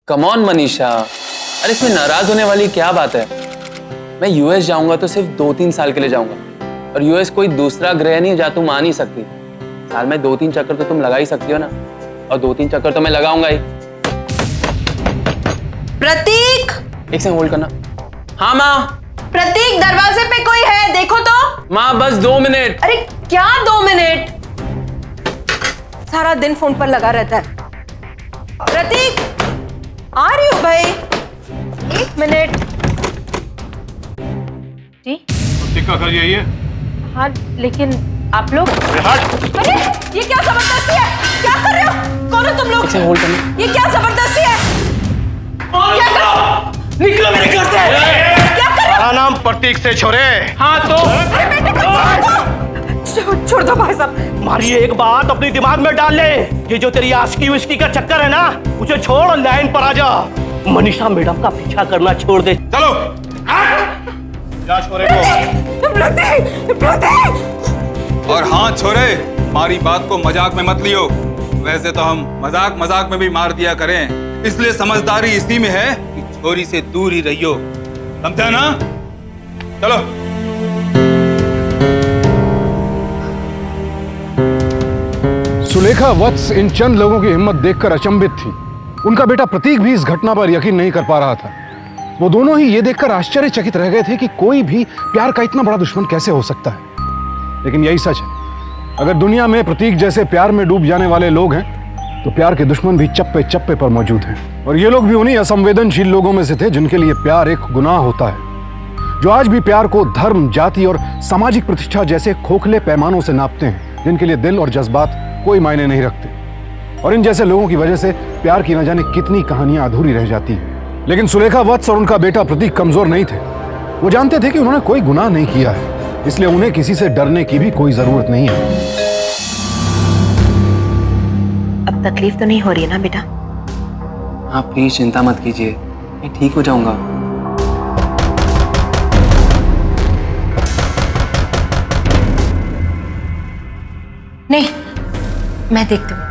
Come on Manisha, अरे इसमें नाराज होने वाली क्या बात है। मैं यूएस जाऊंगा तो सिर्फ 2-3 साल के लिए जाऊंगा, और यूएस कोई दूसरा ग्रह नहीं है जहाँ तुम आ नहीं सकती। साल में 2-3 चक्कर तो तुम लगा ही सकती हो ना, और 2-3 चक्कर तो मैं लगाऊंगा ही। प्रतीक, एक सेकंड होल्ड करना। हाँ माँ। प्रतीक, दरवाजे पे कोई है, देखो तो। माँ बस 2 मिनट। अरे क्या 2 मिनट? सारा दिन फोन पर लगा रहता है। प्रतीक, आ रही हो भाई, 1 मिनट। जी प्रतीक का घर यही है? हाँ, लेकिन आप लोग। अरे ये क्या जबरदस्ती है? क्या कर रहे हो? कौन हो तुम लोग? एक सेकंड होल्ड करना। ये क्या जबरदस्ती है? क्या कर... निकलो मेरे घर से। क्या कर रहे हो? मेरा नाम प्रतीक से छोरे। हाँ तो अरे बेटे को छोड़ दो भाई साहब। हमारी एक बात अपने दिमाग में डाल ले, ये जो तेरी आस्की विस्की का चक्कर है ना, उसे छोड़ और लाइन पर आ जा। मनीषा मैडम का पीछा करना छोड़ दे। चलो जा छोरे को। प्रतीक। और हाँ छोरे, हमारी बात को मजाक में मत लियो। वैसे तो हम मजाक में भी मार दिया करें, इसलिए समझदारी इसी में है कि छोरी से दूर ही रहियो, समझा ना? चलो। सुलेखा वत्स इन चंद लोगों की हिम्मत देखकर अचंभित थी। उनका बेटा प्रतीक भी इस घटना पर यकीन नहीं कर पा रहा था। वो दोनों ही ये देखकर आश्चर्यचकित रह गए थे कि कोई भी प्यार का इतना बड़ा दुश्मन कैसे हो सकता है। लेकिन यही सच है, अगर दुनिया में प्रतीक जैसे प्यार में डूब जाने वाले लोग हैं तो प्यार के दुश्मन भी चप्पे चप्पे पर मौजूद हैं। और ये लोग भी उन्हीं असंवेदनशील लोगों में से थे जिनके लिए प्यार एक गुनाह होता है, जो आज भी प्यार को धर्म, जाति और सामाजिक प्रतिष्ठा जैसे खोखले पैमानों से नापते हैं, जिनके लिए दिल और जज्बात कोई मायने नहीं रखते। और इन जैसे लोगों की वजह से प्यार की न जाने कितनी कहानियां अधूरी रह जाती हैं। लेकिन सुलेखा वत्स और उनका बेटा प्रतीक कमजोर नहीं थे। वो जानते थे कि उन्होंने कोई गुनाह नहीं किया है, इसलिए उन्हें किसी से डरने की भी कोई जरूरत नहीं है। अब तकलीफ तो नहीं हो रही है ना बेटा? हाँ प्लीज चिंता मत कीजिए, मैं ठीक हो जाऊंगा। नहीं, मैं देखती हूँ।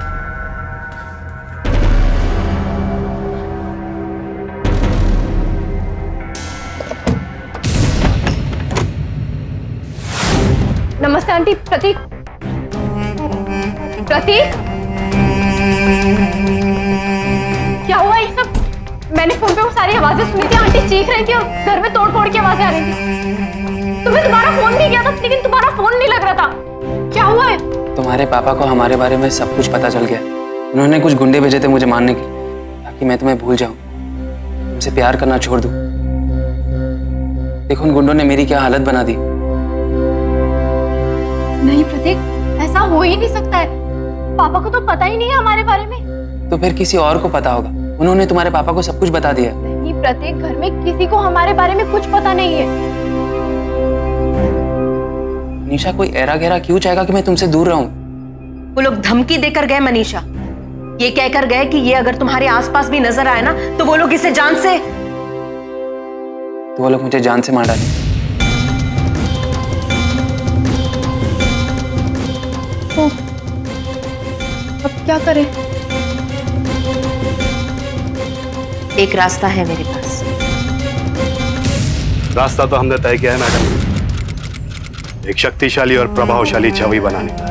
नमस्ते आंटी। प्रतीक, प्रतीक, क्या हुआ ये सब? मैंने फोन पे वो सारी आवाजें सुनी थी, आंटी चीख रही थी और घर में तोड़ फोड़ की आवाजें आ रही थी। तुम्हें दोबारा फोन भी किया था, लेकिन तुम्हारा फोन नहीं लग रहा था। क्या हुआ है? तुम्हारे पापा को हमारे बारे में सब कुछ पता चल गया। उन्होंने कुछ गुंडे भेजे थे मुझे मारने के लिए, ताकि मैं तुम्हें भूल जाऊं, तुमसे प्यार करना छोड़ दूं। देखो उन गुंडों ने मेरी क्या हालत बना दी। नहीं प्रतीक, ऐसा हो ही नहीं सकता है। पापा को तो पता ही नहीं है हमारे बारे में। तो फिर किसी और को पता होगा, उन्होंने तुम्हारे पापा को सब कुछ बता दिया। नहीं प्रतीक, घर में किसी को हमारे बारे में कुछ पता नहीं है। निशा कोई ऐरा गहरा क्यों चाहेगा कि मैं तुमसे दूर रहूं? वो लोग धमकी देकर गए मनीषा, ये कहकर गए कि ये अगर तुम्हारे आसपास भी नजर आए ना तो वो लोग इसे जान से। तो वो लोग मुझे जान से मार डाले। तो अब क्या करें? एक रास्ता है मेरे पास। रास्ता तो हमने तय किया है मैडम, एक शक्तिशाली और प्रभावशाली छवि बनाने का।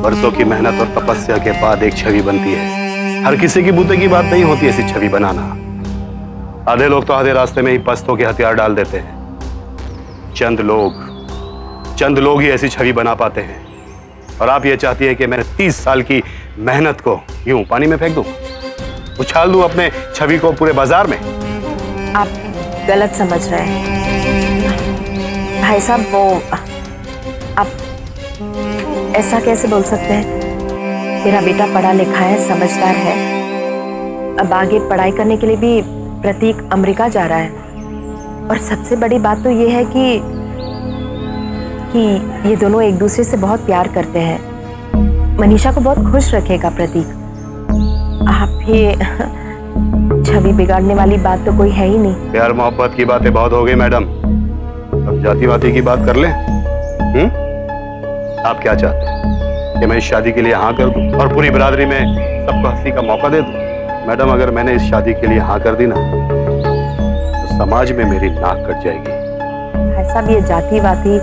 बरसों की मेहनत और तपस्या के बाद एक छवि बनती है। हर किसी की बूते की बात नहीं होती ऐसी छवि बनाना। आधे लोग तो आधे रास्ते में ही पस्तों के हथियार डाल देते हैं। चंद लोग ही ऐसी छवि बना पाते हैं। और आप ये चाहती है कि मैं 30 साल की मेहनत को यूं पानी में फेंक दूं, उछाल दूं अपने छवि को पूरे बाजार में? आप गलत समझ रहे हैं भाई साहब। वो आप ऐसा कैसे बोल सकते हैं? मेरा बेटा पढ़ा लिखा है, समझदार है। अब आगे पढ़ाई करने के लिए भी प्रतीक अमेरिका जा रहा है। और सबसे बड़ी बात तो ये है कि ये दोनों एक दूसरे से बहुत प्यार करते हैं। मनीषा को बहुत खुश रखेगा प्रतीक। आप ही छवि बिगाड़ने वाली बात तो कोई है ही नहीं। प्यार मोहब्बत की बातें बहुत हो गई मैडम, अब जाति वाती की बात कर लें। आप क्या चाहते हैं? कि मैं इस शादी के लिए हाँ कर दूं और पूरी बिरादरी में सबको हंसी का मौका दे दूं? मैडम, अगर मैंने इस शादी के लिए हाँ कर दी ना, तो समाज में मेरी नाक कट जाएगी। भाई साहब, ये जाति वाती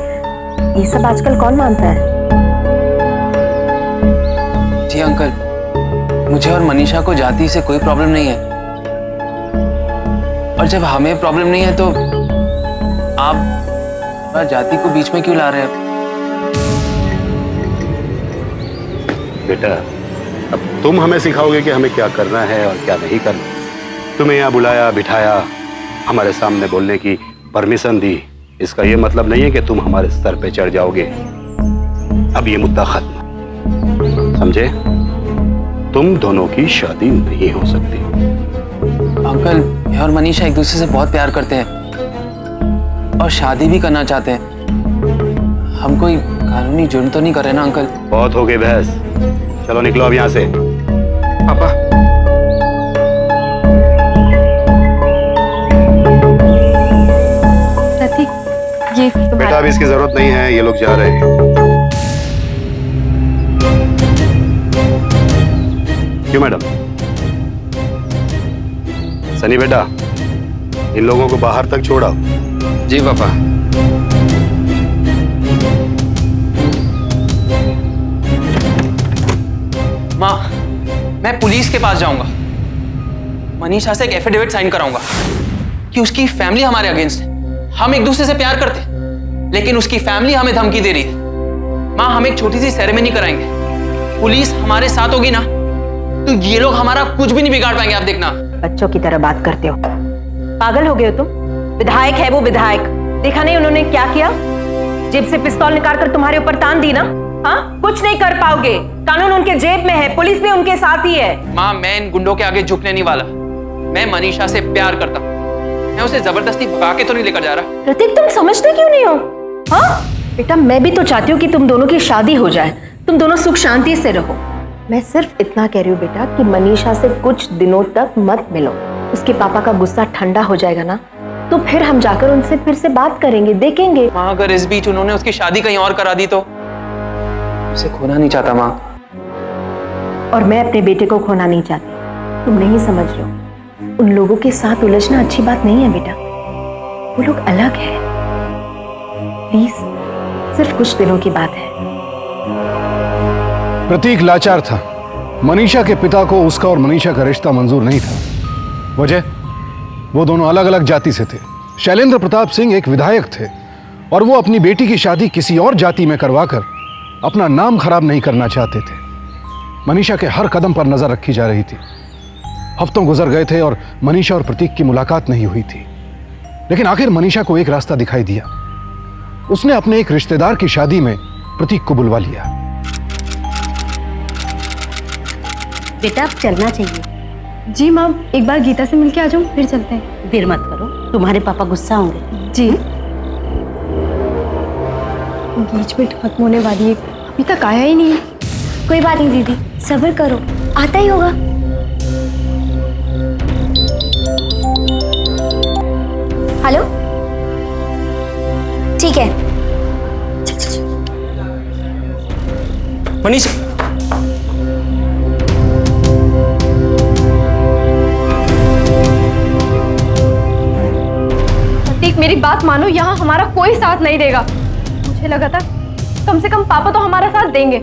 ये सब आजकल कौन मानता है? जी अंकल, मुझे और मनीषा को जाति से कोई प्रॉब्लम नहीं है। और जब हमें प्रॉब्लम नहीं है तो आप जाति को बीच में क्यों ला रहे हैं? बेटा, अब तुम हमें सिखाओगे कि हमें क्या करना है और क्या नहीं करना। तुम्हें यहाँ बुलाया बिठाया, हमारे सामने बोलने की परमिशन दी, इसका ये मतलब नहीं है कि तुम हमारे सर पे चढ़ जाओगे। अब ये मुद्दा खत्म, समझे? तुम दोनों की शादी नहीं हो सकती। अंकल, मैं और मनीषा एक दूसरे से बहुत प्यार करते हैं और शादी भी करना चाहते हैं। हम कोई कानूनी जुर्म तो नहीं कर रहे ना अंकल? बहुत हो गई बहस, चलो निकलो अब यहाँ से। पापा, प्रतीक, ये बेटा अभी इसकी जरूरत नहीं है, ये लोग जा रहे हैं। क्यों मैडम? सनी बेटा, इन लोगों को बाहर तक छोड़ा। जी पापा। माँ, मैं पुलिस के पास जाऊंगा। मनीषा से एक एफिडेविट साइन कराऊंगा कि उसकी फैमिली हमारे अगेंस्ट है। हम एक दूसरे से प्यार करते हैं, लेकिन उसकी फैमिली हमें धमकी दे रही है। माँ, हम एक छोटी सी सेरेमनी कराएंगे। पुलिस हमारे साथ होगी ना, तो ये लोग हमारा कुछ भी नहीं बिगाड़ पाएंगे। आप देखना। बच्चों की तरह बात करते हो, पागल हो गए हो तुम? विधायक है वो, विधायक। देखा नहीं उन्होंने क्या किया? जेब से पिस्तौल निकाल कर तुम्हारे ऊपर तान दी ना। हाँ, कुछ नहीं कर पाओगे, कानून उनके जेब में है, पुलिस भी उनके साथ ही है। माँ, मैं इन गुंडों के आगे झुकने नहीं वाला। मैं मनीषा से प्यार करता हूँ, मैं उसे जबरदस्ती भगा के तो नहीं लेकर जा रहा। प्रतीक, तुम समझते क्यों नहीं हो? हाँ बेटा, मैं भी तो चाहती हूँ कि तुम दोनों की शादी हो जाए, तुम दोनों सुख शांति से रहो। मैं सिर्फ इतना कह रही हूँ बेटा कि मनीषा से कुछ दिनों तक मत मिलो। उसके पापा का गुस्सा ठंडा हो जाएगा ना, तो फिर हम जाकर उनसे फिर से बात करेंगे, देखेंगे। माँ, अगर इस बीच उन्होंने उसकी शादी कहीं और करा दी तो? उसे खोना नहीं चाहता माँ। और मैं अपने बेटे को खोना नहीं चाहती। तुम नहीं समझ रहे हो, उन लोगों के साथ उलझना अच्छी बात नहीं है बेटा। वो लोग अलग है। प्लीज, सिर्फ कुछ दिनों की बात है। प्रतीक लाचार था। मनीषा के पिता को उसका और मनीषा का रिश्ता मंजूर नहीं था। वजह, वो दोनों अलग अलग जाति से थे। शैलेंद्र प्रताप सिंह एक विधायक थे और वो अपनी बेटी की शादी किसी और जाति में करवाकर अपना नाम खराब नहीं करना चाहते थे। मनीषा के हर कदम पर नजर रखी जा रही थी। हफ्तों गुजर गए थे और मनीषा और प्रतीक की मुलाकात नहीं हुई थी। लेकिन आखिर मनीषा को एक रास्ता दिखाई दिया। उसने अपने एक रिश्तेदार की शादी में प्रतीक को बुलवा लिया। बेटा अब चलना चाहिए। जी माँ, एक बार गीता से मिलके आ जाऊँ, फिर चलते हैं। देर मत करो, तुम्हारे पापा गुस्सा होंगे। जी, एंगेजमेंट खत्म होने वाली है, अभी तक आया ही नहीं है। कोई बात नहीं दीदी, सब्र करो, आता ही होगा। हेलो, ठीक है। मनीषा, मेरी बात मानो, यहाँ हमारा कोई साथ नहीं देगा। मुझे लगा था कम से कम पापा तो हमारा साथ देंगे,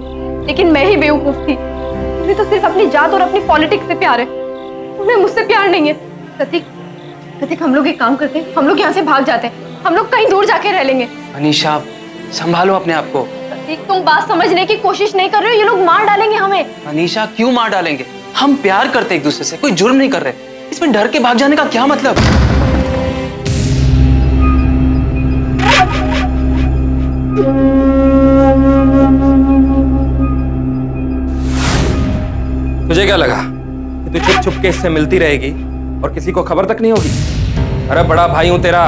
लेकिन मैं ही बेवकूफ थी। उन्हें तो सिर्फ अपनी जात और अपनी पॉलिटिक्स से प्यार है, उन्हें मुझसे प्यार नहीं है। प्रतीक, हम लोग एक काम करते हैं, हम लोग यहाँ से भाग जाते हैं, हम लोग कहीं दूर जाके रह लेंगे। मनीषा, संभालो अपने आप को। प्रतीक, तुम बात समझने की कोशिश नहीं कर रहे हो, ये लोग मार डालेंगे हमें। मनीषा, क्यों मार डालेंगे? हम प्यार करते एक दूसरे से, कोई जुर्म नहीं कर रहे। इसमें डर के भाग जाने का क्या मतलब? तुझे क्या लगा कि तू छुप छुप के इससे मिलती रहेगी और किसी को खबर तक नहीं होगी? अरे बड़ा भाई हूं तेरा,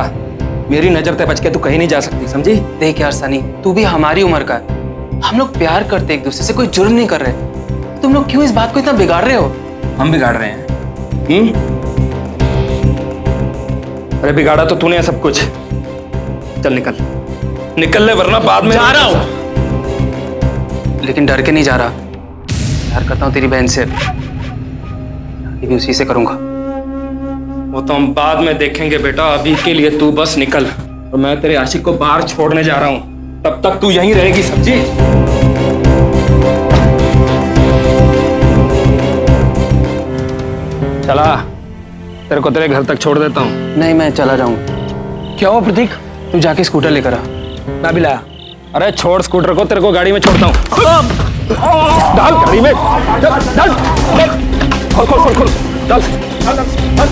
मेरी नजर से बच के तू कहीं नहीं जा सकती, समझी? देख यार सनी, तू भी हमारी उम्र का है। हम लोग प्यार करते एक दूसरे से, कोई जुर्म नहीं कर रहे। तुम लोग क्यों इस बात को इतना बिगाड़ रहे हो? हम बिगाड़ रहे हैं? अरे बिगाड़ा तो तूने सब कुछ। चल निकल ले, वरना बाद में जा रहा हूं। लेकिन डर के नहीं जा रहा। प्यार करता हूँ तेरी बहन से, शादी भी उसी से करूंगा। वो तो हम बाद में देखेंगे बेटा, अभी के लिए तू बस निकल। और मैं तेरे आशिक को बाहर छोड़ने जा रहा हूँ, तब तक तू यहीं रहेगी सब्जी। चला, तेरे को तेरे घर तक छोड़ देता हूँ। नहीं, मैं चला जाऊंगा। क्या हुआ प्रतीक? तू जाके स्कूटर लेकर आ। मैं भी लाया। अरे छोड़ स्कूटर को, तेरे को गाड़ी में छोड़ता हूँ। डाल गाड़ी में, डाल डाल, खोल खोल खोल खोल, डाल डाल डाल।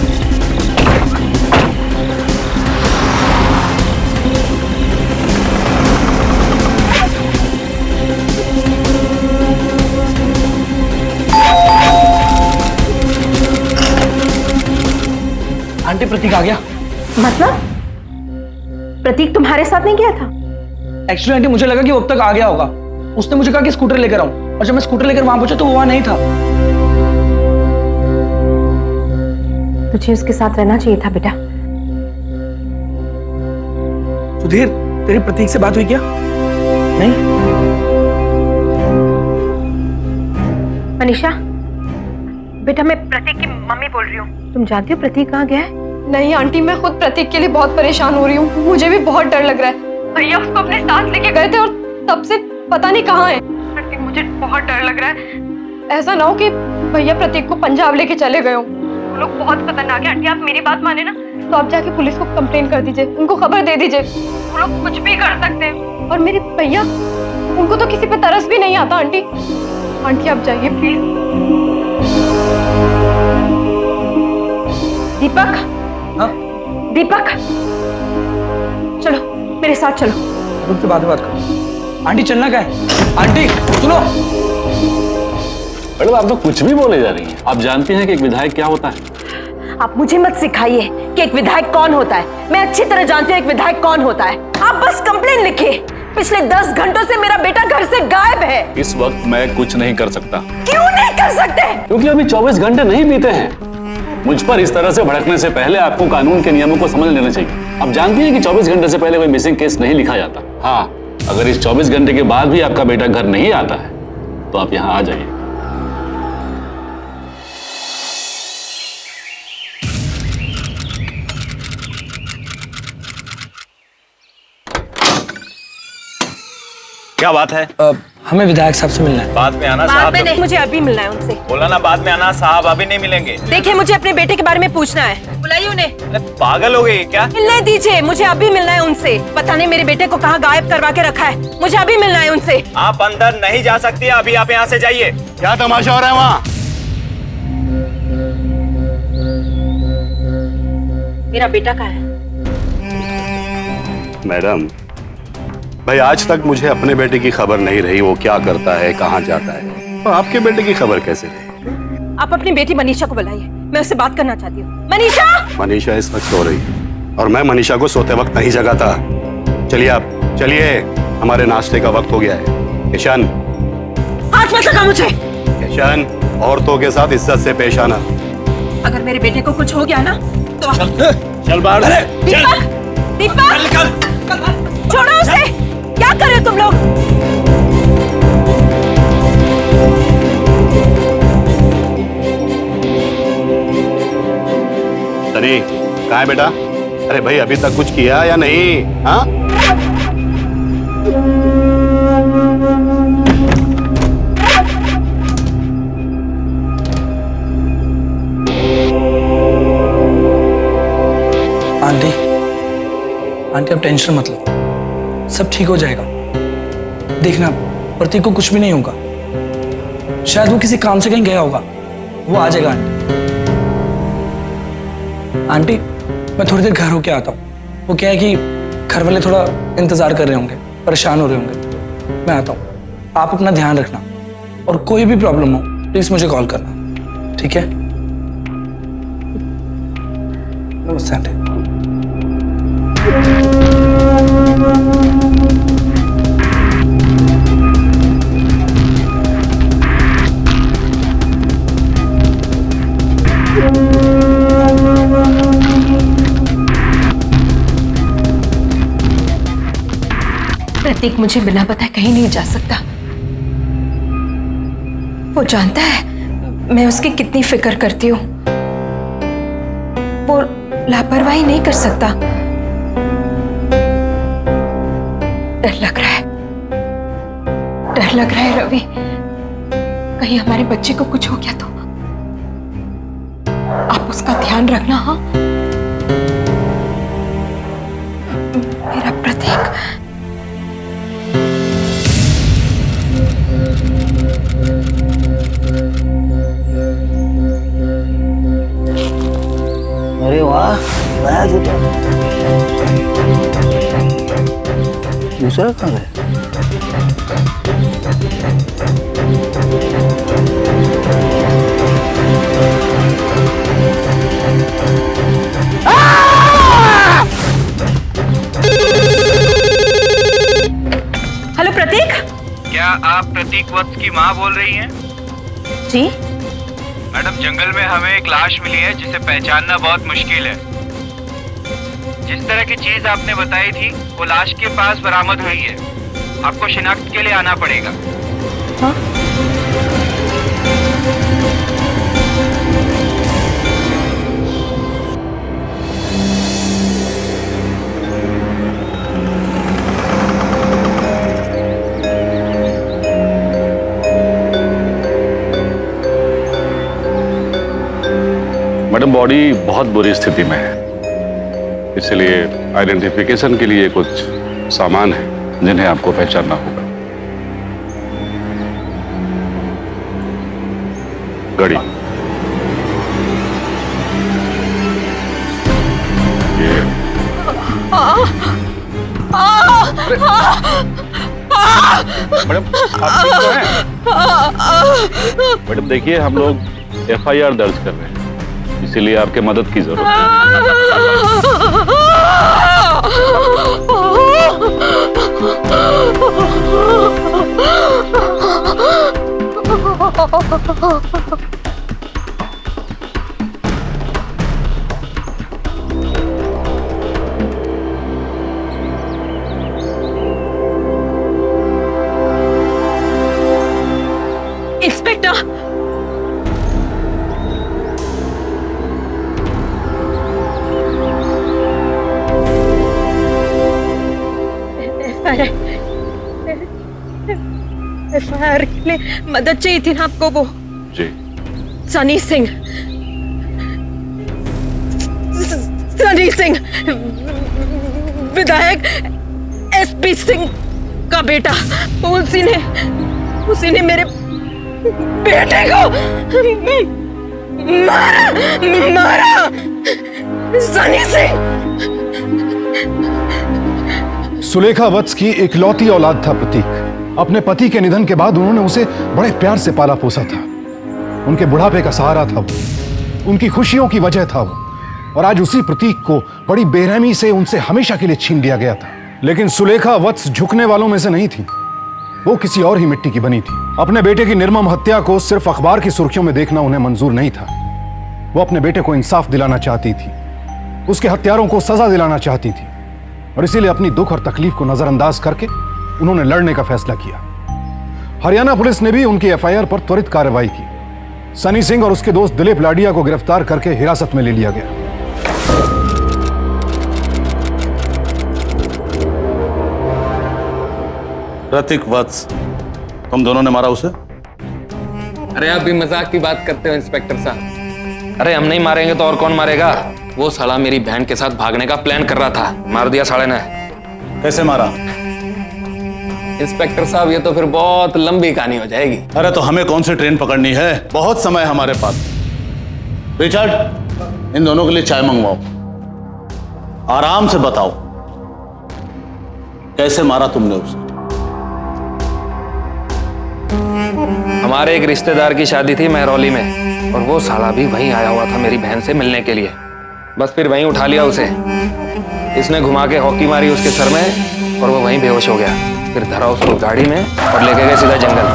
आंटी प्रतीक आ गया। मतलब प्रतीक तुम्हारे साथ नहीं गया था? एक्चुअली आंटी मुझे लगा कि वो अब तक आ गया होगा। उसने मुझे कहा कि स्कूटर लेकर आऊं, और जब मैं स्कूटर लेकर वहां पहुंचा तो वो वहां नहीं था। तुझे उसके साथ रहना चाहिए था बेटा। सुधीर, तेरी प्रतीक से बात हुई क्या? नहीं। मनीषा बेटा, मैं प्रतीक की मम्मी बोल रही हूँ। तुम जानती हो प्रतीक कहाँ गया है? नहीं आंटी, मैं खुद प्रतीक के लिए बहुत परेशान हो रही हूँ। मुझे भी बहुत डर लग रहा है। भैया उसको अपने साथ लेके गए थे और तब से पता नहीं कहाँ है। आंटी मुझे बहुत डर लग रहा है। ऐसा ना हो कि भैया प्रतीक को पंजाब लेके चले गए हो। वो लोग बहुत खतरनाक है। आंटी आप मेरी बात माने ना, तो आप जाके पुलिस को कंप्लेन कर दीजिए, उनको खबर दे दीजिए। वो लोग कुछ भी कर सकते हैं। और मेरे भैया, उनको तो किसी पे तरस भी नहीं आता। आंटी आंटी आप जाइए प्लीज। दीपक, हाँ? दीपक चलो मेरे साथ चलो। रुक के बाद में बात करो। आंटी चलना क्या है? आंटी सुनो। मैडम आप तो कुछ भी बोले जा रही हैं। आप जानती हैं कि एक विधायक क्या होता है? आप मुझे मत सिखाइए कि एक विधायक कौन होता है। मैं अच्छी तरह जानती हूँ एक विधायक कौन होता है। आप बस कंप्लेन लिखिए। पिछले 10 घंटों से मेरा बेटा घर से गायब है। इस वक्त मैं कुछ नहीं कर सकता। क्यों नहीं कर सकते? क्योंकि अभी 24 घंटे नहीं बीते हैं। मुझ पर इस तरह से भड़कने से पहले आपको कानून के नियमों को समझ लेना चाहिए। आप जानती हैं कि 24 घंटे से पहले कोई मिसिंग केस नहीं लिखा जाता। हाँ, अगर इस 24 घंटे के बाद भी आपका बेटा घर नहीं आता है तो आप यहाँ आ जाइए। क्या बात है? हमें विधायक साहब से मिलना है। बाद में आना बाद साहब। में नहीं, मुझे अभी मिलना है उनसे। बोला ना बाद में आना, साहब अभी नहीं मिलेंगे। देखिए मुझे अपने बेटे के बारे में पूछना है, बुलाइए उन्हें। अरे पागल हो गई क्या? मिलने दीजिए, मुझे अभी मिलना है उनसे। पता नहीं मेरे बेटे को कहाँ गायब करवा के रखा है। मुझे अभी मिलना है उनसे। आप अंदर नहीं जा सकती, अभी आप यहाँ से जाइए। क्या तमाशा हो रहा है वहाँ? मेरा बेटा कहाँ है? मैडम भाई, आज तक मुझे अपने बेटे की खबर नहीं रही, वो क्या करता है, कहाँ जाता है। तो आपके बेटे की खबर कैसे रही? आप अपनी बेटी मनीषा को बुलाइए, मैं उससे बात करना चाहती हूँ। मनीषा! मनीषा इस वक्त सो रही है और मैं मनीषा को सोते वक्त नहीं जगाता। चलिए आप चलिए, हमारे नाश्ते का वक्त हो गया है। किशन, हाथ मत लगा मुझे। किशन, औरतों के साथ इज्जत से पेश आना। अगर मेरे बेटे को कुछ हो गया ना तो चल बाहर। दीपक! दीपक! छोड़ो उसे! क्या कर रहे हो तुम लोग? सनी, कहाँ है बेटा? अरे भाई अभी तक कुछ किया या नहीं? हाँ? आंटी, आंटी अब टेंशन मत लो, सब ठीक हो जाएगा। देखना प्रतीक को कुछ भी नहीं होगा। शायद वो किसी काम से कहीं गया होगा, वो आ जाएगा। आंटी मैं थोड़ी देर घर होके आता हूँ। वो क्या है कि घर वाले थोड़ा इंतजार कर रहे होंगे, परेशान हो रहे होंगे। मैं आता हूँ, आप अपना ध्यान रखना और कोई भी प्रॉब्लम हो प्लीज मुझे कॉल करना, ठीक है? नमस्ते आंटी। प्रतीक मुझे बिना बताए कहीं नहीं जा सकता। वो जानता है मैं उसकी कितनी फिक्र करती हूँ। वो लापरवाही नहीं कर सकता। डर लग रहा है, डर लग रहा है रवि, कहीं हमारे बच्चे को कुछ हो गया तो। आप उसका ध्यान रखना। हाँ, मेरा प्रतीक। अरे वाह, नया जूता। दूसरा कहाँ है? हेलो प्रतीक। क्या आप प्रतीक वत्स की माँ बोल रही हैं? जी मैडम, जंगल में हमें एक लाश मिली है जिसे पहचानना बहुत मुश्किल है। जिस तरह की चीज आपने बताई थी वो लाश के पास बरामद हुई है। आपको शिनाख्त के लिए आना पड़ेगा। हाँ? मैडम, बॉडी बहुत बुरी स्थिति में है, इसलिए आइडेंटिफिकेशन के लिए कुछ सामान है जिन्हें आपको पहचानना होगा। घड़ी, ये मैडम, आप ठीक तो हैं? मैडम देखिए, हम लोग एफआईआर दर्ज कर रहे हैं, इसीलिए आपके मदद की जरूरत है। इंस्पेक्टर, एफआईआर के लिए मदद चाहिए थी ना आपको? वो जी, सनी सिंह, सनी सिंह, विधायक एसपी सिंह का बेटा। उसी ने मेरे बेटे को मारा। सनी सिंह। सुलेखा वत्स की इकलौती औलाद था प्रतीक। अपने पति के निधन के बाद उन्होंने उसे बड़े प्यार से पाला पोसा था। उनके बुढ़ापे का सहारा था वो, उनकी खुशियों की वजह था वो, और आज उसी प्रतीक को बड़ी बेरहमी से उनसे हमेशा के लिए छीन लिया गया था। लेकिन सुलेखा वत्स झुकने वालों में से नहीं थी, वो किसी और ही मिट्टी की बनी थी। अपने बेटे की निर्मम हत्या को सिर्फ अखबार की सुर्खियों में देखना उन्हें मंजूर नहीं था। वो अपने बेटे को इंसाफ दिलाना चाहती थी, उसके हत्यारों को सजा दिलाना चाहती थी, और इसीलिए अपनी दुख और तकलीफ को नजरअंदाज करके उन्होंने लड़ने का फैसला किया। हरियाणा पुलिस ने भी उनकी एफआईआर पर त्वरित कार्रवाई की। सनी सिंह और उसके दोस्त दिलीप लाडिया को गिरफ्तार करके हिरासत में ले लिया गया। प्रतीक वत्स, तुम दोनों ने मारा उसे? अरे आप भी मजाक की बात करते हो इंस्पेक्टर साहब। अरे हम नहीं मारेंगे तो और कौन मारेगा? वो साला मेरी बहन के साथ भागने का प्लान कर रहा था, मार दिया साले ने। कैसे मारा? इंस्पेक्टर साहब, ये तो फिर बहुत लंबी कहानी हो जाएगी। अरे तो हमें कौन सी ट्रेन पकड़नी है, बहुत समय है हमारे पास। रिचर्ड, इन दोनों के लिए चाय मंगवाओ, आराम से बताओ कैसे मारा तुमने उसे। हमारे एक रिश्तेदार की शादी थी महरौली में, और वो साला भी वहीं आया हुआ था मेरी बहन से मिलने के लिए। बस फिर वहीं उठा लिया उसे। इसने घुमा के हॉकी मारी उसके सर में और वो वहीं बेहोश हो गया। फिर धरा उसको गाड़ी में और लेके गए सीधा जंगल।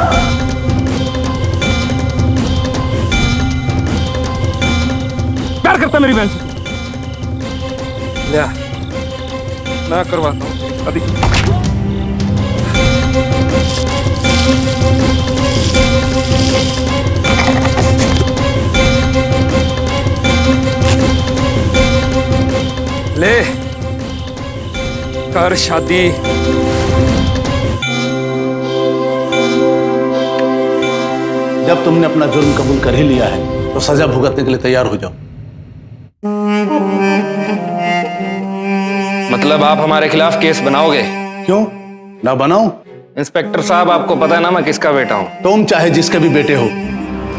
प्यार करता मेरी बहन से। लिया, मैं करवाता हूँ अभी। ले कर शादी। जब तुमने अपना जुर्म कबूल कर ही लिया है तो सजा भुगतने के लिए तैयार हो जाओ। मतलब आप हमारे खिलाफ केस बनाओगे? क्यों ना बनाऊं? इंस्पेक्टर साहब, आपको पता है ना मैं किसका बेटा हूँ। तुम चाहे जिसके भी बेटे हो,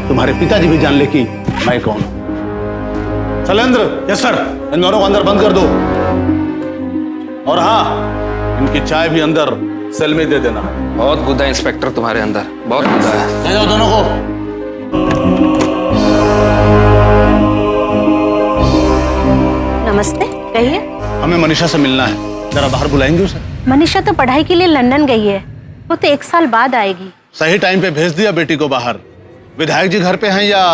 तुम्हारे पिताजी भी जान ले कि मैं कौन हूं। शैलेंद्र। Yes sir. इन दोनों को अंदर बंद कर दो, और हाँ, इनकी चाय भी अंदर सेल में दे देना। बहुत गुदा इंस्पेक्टर तुम्हारे अंदर, बहुत गुदा है। ले जाओ दोनों को। नमस्ते, कहिए। हमें मनीषा से मिलना है, जरा बाहर बुलाएंगे उसे? मनीषा तो पढ़ाई के लिए लंदन गई है, वो तो 1 साल बाद आएगी। सही टाइम पे भेज दिया बेटी को बाहर। विधायक जी घर पे हैं या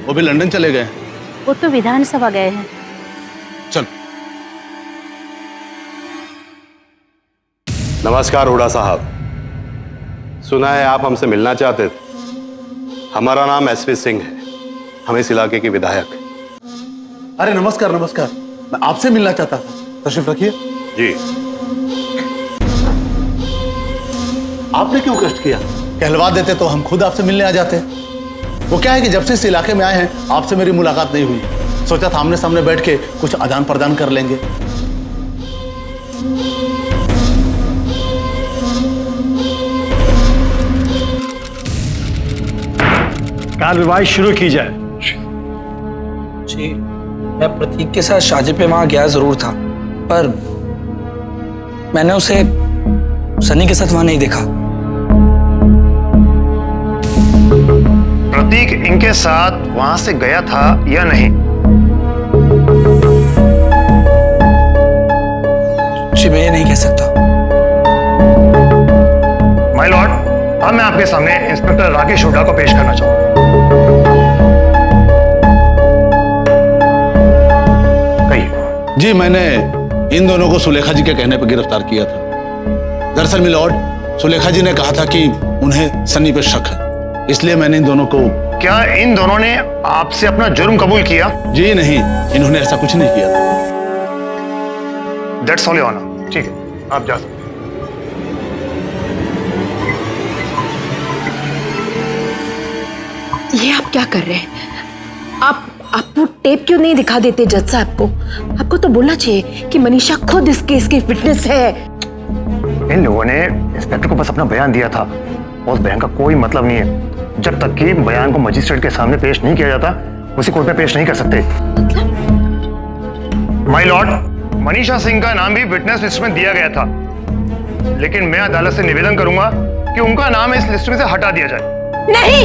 वो भी लंदन चले गए? वो तो विधानसभा गए हैं। चलो। नमस्कार हुडा साहब, सुना है आप हमसे मिलना चाहते थे। हमारा नाम एसपी सिंह है, हम इस इलाके के विधायक। अरे नमस्कार नमस्कार, मैं आपसे मिलना चाहता था, तशरीफ रखिए। जी। आपने क्यों कष्ट किया? कहलवा देते तो हम खुद आपसे मिलने आ जाते। वो क्या है कि जब से इस इलाके में आए हैं आपसे मेरी मुलाकात नहीं हुई, सोचा था आमने सामने बैठ के कुछ आदान प्रदान कर लेंगे। कार्यवाही शुरू की जाए। जी, मैं प्रतीक के साथ शादी पे वहां गया जरूर था, पर मैंने उसे सनी के साथ वहां नहीं देखा। प्रतीक इनके साथ वहां से गया था या नहीं? जी, मैं ये नहीं कह सकता। माय लॉर्ड, अब मैं आपके सामने इंस्पेक्टर राकेश हुड्डा को पेश करना चाहूंगा। जी, मैंने इन दोनों को सुलेखा जी के कहने पर गिरफ्तार किया था। दरअसल मिलॉर्ड, सुलेखा जी ने कहा था कि उन्हें सनी पर शक है, इसलिए मैंने इन दोनों को। क्या इन दोनों ने आपसे अपना जुर्म कबूल किया? जी नहीं, इन्होंने ऐसा कुछ नहीं किया था। That's all your honour. ठीक है, आप जा सकते। ये आप क्या कर रहे हैं? आप वो टेप क्यों नहीं दिखा देते जज साहब को? आपको तो बोलना चाहिए कि मनीषा खुद इस केस की विटनेस है। इन लोगों ने इंस्पेक्टर को बस अपना बयान दिया था, उस बयान का कोई मतलब नहीं है। जब तक कि बयान को मजिस्ट्रेट के सामने पेश नहीं किया जाता, उसे कोर्ट में पेश नहीं कर सकते। माय लॉर्ड, मनीषा सिंह का नाम भी विटनेस लिस्ट में दिया गया था, लेकिन मैं अदालत से निवेदन करूंगा कि उनका नाम इस लिस्ट में से हटा दिया जाए। नहीं,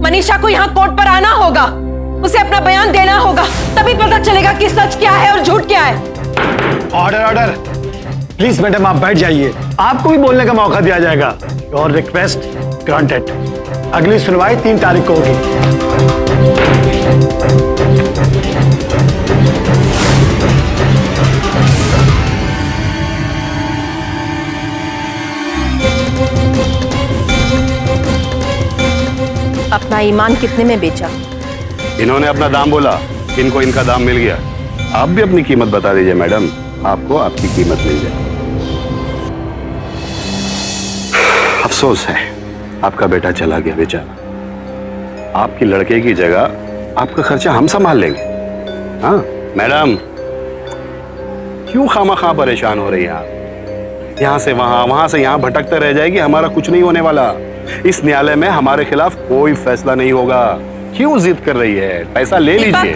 मनीषा को यहाँ कोर्ट पर आना होगा, उसे अपना बयान देना होगा, तभी पता चलेगा कि सच क्या है और झूठ क्या है। Order order. प्लीज मैडम, आप बैठ जाइए, आपको भी बोलने का मौका दिया जाएगा। Your request granted. अगली सुनवाई 3 तारीख को होगी। अपना ईमान कितने में बेचा? इन्होंने अपना दाम बोला, इनको इनका दाम मिल गया। आप भी अपनी कीमत बता दीजिए मैडम, आपको आपकी कीमत मिल जाए। अफसोस है, आपका बेटा चला गया बेचारा। आपकी लड़के की जगह आपका खर्चा हम संभाल लेंगे। हाँ मैडम, क्यों खामखा परेशान हो रही हैं आप? यहाँ से वहां, वहां से यहाँ भटकते रह जाएगी, हमारा कुछ नहीं होने वाला। इस न्यायालय में हमारे खिलाफ कोई फैसला नहीं होगा। क्यों जिद कर रही है? पैसा ले लीजिए।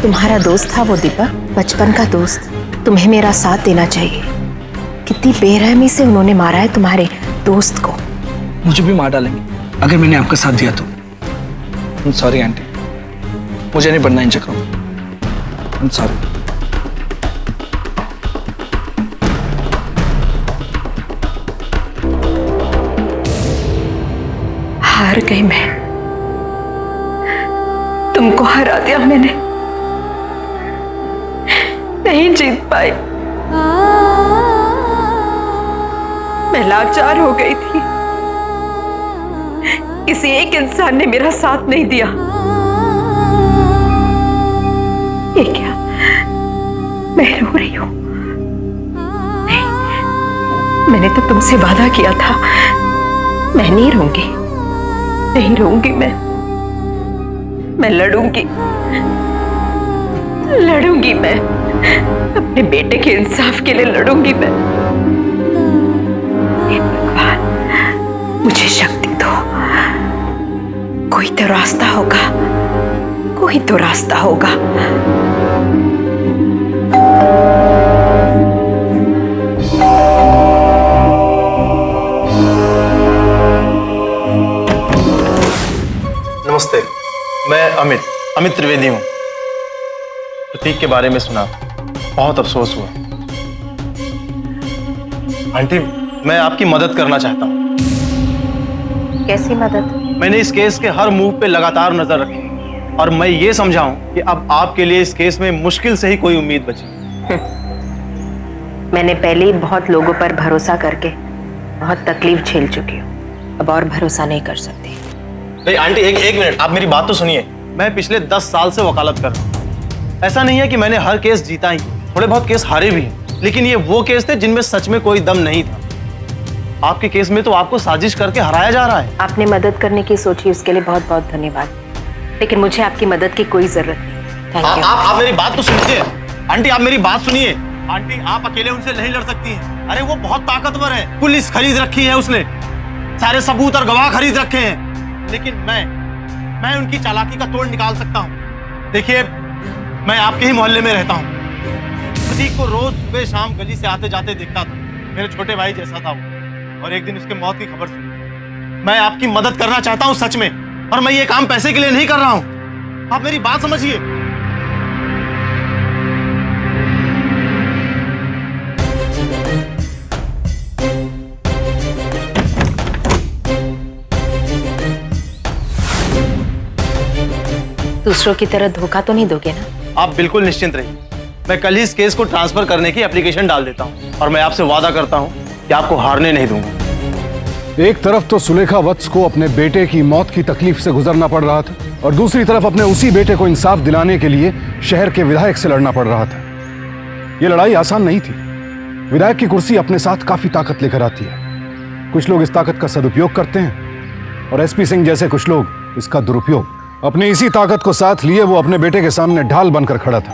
तुम्हारा दोस्त था वो दीपक, बचपन का दोस्त। तुम्हें मेरा साथ देना चाहिए। कितनी बेरहमी से उन्होंने मारा है तुम्हारे दोस्त को। मुझे भी मार डालेंगे अगर मैंने आपका साथ दिया तो। सॉरी आंटी, मुझे नहीं पढ़ना इन चक्करों में। सॉरी। हार गई मैं, तुमको हरा दिया मैंने, नहीं जीत पाई। मैं लाचार हो गई थी। किसी एक इंसान ने मेरा साथ नहीं दिया। ये क्या, मैं रो रही हूं? नहीं, मैंने तो तुमसे वादा किया था, मैं नहीं रोऊंगी, नहीं रोऊंगी मैं लड़ूंगी, लड़ूंगी मैं अपने बेटे के इंसाफ के लिए लड़ूंगी मैं। हे भगवान, मुझे शक्ति दो, कोई तो रास्ता होगा, कोई तो रास्ता होगा। नमस्ते, मैं अमित त्रिवेदी हूँ। प्रतीक के बारे में सुना, बहुत अफसोस हुआ। आंटी, मैं आपकी मदद करना चाहता हूँ। कैसी मदद? मैंने इस केस के हर मूव पे लगातार नजर रखी और मैं ये समझा हूँ कि अब आपके लिए इस केस में मुश्किल से ही कोई उम्मीद बची। मैंने पहले ही बहुत लोगों पर भरोसा करके बहुत तकलीफ झेल चुकी हूँ, अब और भरोसा नहीं कर सकती। नहीं आंटी, एक मिनट, आप मेरी बात तो सुनिए। मैं पिछले 10 साल से वकालत कर रहा हूँ। ऐसा नहीं है कि मैंने हर केस जीता ही, थोड़े बहुत केस हारे भी हैं, लेकिन ये वो केस थे जिनमें सच में कोई दम नहीं था। आपके केस में तो आपको साजिश करके हराया जा रहा है। आपने मदद करने की सोची, उसके लिए बहुत बहुत धन्यवाद, लेकिन मुझे आपकी मदद की कोई जरूरत नहीं। Thank you. आप मेरी बात तो सुनिए आंटी, आप मेरी बात सुनिए। आंटी, आप अकेले उनसे नहीं लड़ सकती हैं। अरे वो बहुत ताकतवर है, पुलिस खरीद रखी है उसने, सारे सबूत और गवाह खरीद रखे हैं, लेकिन मैं उनकी चालाकी का तोड़ निकाल सकता हूँ। देखिए, मैं आपके ही मोहल्ले में रहता हूँ। प्रतीक को रोज सुबह शाम गली से आते जाते देखता था, मेरे छोटे भाई जैसा था वो, और एक दिन उसके मौत की खबर सुनी। मैं आपकी मदद करना चाहता हूँ सच में, और मैं ये काम पैसे के लिए नहीं कर रहा हूँ। आप मेरी बात समझिए। दूसरों की तरह धोखा तो नहीं दोगे ना? आप बिल्कुल निश्चिंत रहिए, मैं कल ही इस केस को ट्रांसफर करने की एप्लीकेशन डाल देता हूँ, और मैं आपसे वादा करता हूँ कि आपको हारने नहीं दूंगा। एक तरफ तो सुलेखा वत्स को अपने बेटे की मौत की तकलीफ से गुजरना पड़ रहा था, और दूसरी तरफ अपने उसी बेटे को इंसाफ दिलाने के लिए शहर के विधायक से लड़ना पड़ रहा था। यह लड़ाई आसान नहीं थी। विधायक की कुर्सी अपने साथ काफी ताकत लेकर आती है। कुछ लोग इस ताकत का सदुपयोग करते हैं, और एसपी सिंह जैसे कुछ लोग इसका दुरुपयोग। अपनी इसी ताकत को साथ लिए वो अपने बेटे के सामने ढाल बनकर खड़ा था।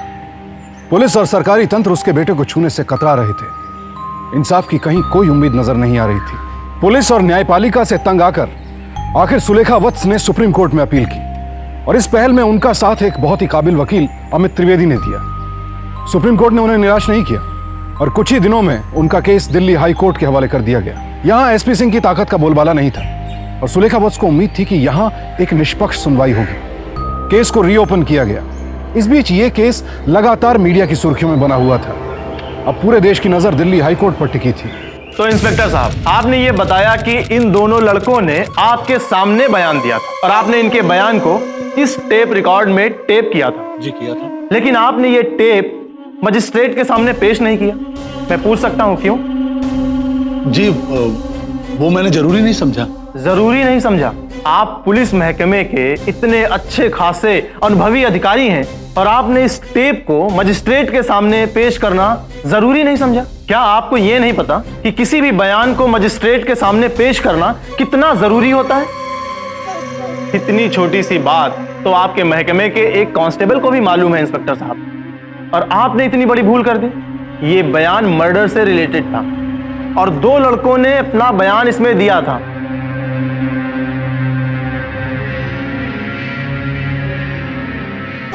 पुलिस और सरकारी तंत्र उसके बेटे को छूने से कतरा रहे थे। इंसाफ की कहीं कोई उम्मीद नजर नहीं आ रही थी। पुलिस और न्यायपालिका से तंग आकर आखिर सुलेखा वत्स ने सुप्रीम कोर्ट में अपील की, और इस पहल में उनका साथ एक बहुत ही काबिल वकील अमित त्रिवेदी ने दिया। सुप्रीम कोर्ट ने उन्हें निराश नहीं किया, और कुछ ही दिनों में उनका केस दिल्ली हाई कोर्ट के हवाले कर दिया गया। यहाँ एसपी सिंह की ताकत का बोलबाला नहीं था, और सुलेखा वत्स को उम्मीद थी कि यहाँ एक निष्पक्ष सुनवाई होगी। केस को रीओपन किया गया। इस बीच ये केस लगातार मीडिया की सुर्खियों में बना हुआ था। अब पूरे देश की नजर दिल्ली हाई कोर्ट पर टिकी थी। तो इंस्पेक्टर साहब, आपने ये बताया कि इन दोनों लड़कों ने आपके सामने बयान दिया था, और आपने इनके बयान को इस टेप रिकॉर्ड में टेप किया था। जी किया था। लेकिन आपने ये टेप मजिस्ट्रेट के सामने पेश नहीं किया। मैं पूछ सकता हूँ क्यों? जी, वो मैंने जरूरी नहीं समझा। जरूरी नहीं समझा? आप पुलिस महकमे के इतने अच्छे खासे अनुभवी अधिकारी हैं, और आपने इस टेप को मजिस्ट्रेट के सामने पेश करना जरूरी नहीं समझा? क्या आपको यह नहीं पता कि किसी भी बयान को मजिस्ट्रेट के सामने पेश करना कितना जरूरी होता है? इतनी छोटी सी बात तो आपके महकमे के एक कांस्टेबल को भी मालूम है इंस्पेक्टर साहब, और आपने इतनी बड़ी भूल कर दी। ये बयान मर्डर से रिलेटेड था, और दो लड़कों ने अपना बयान इसमें दिया था।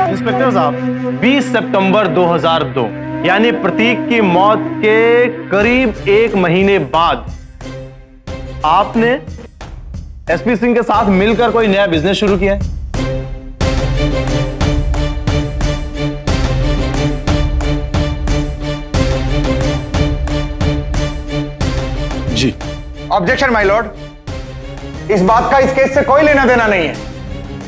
इंस्पेक्टर साहब, 20 सितंबर 2002 यानी प्रतीक की मौत के करीब 1 महीने बाद आपने एसपी सिंह के साथ मिलकर कोई नया बिजनेस शुरू किया है। जी। ऑब्जेक्शन माय लॉर्ड, इस बात का इस केस से कोई लेना देना नहीं है।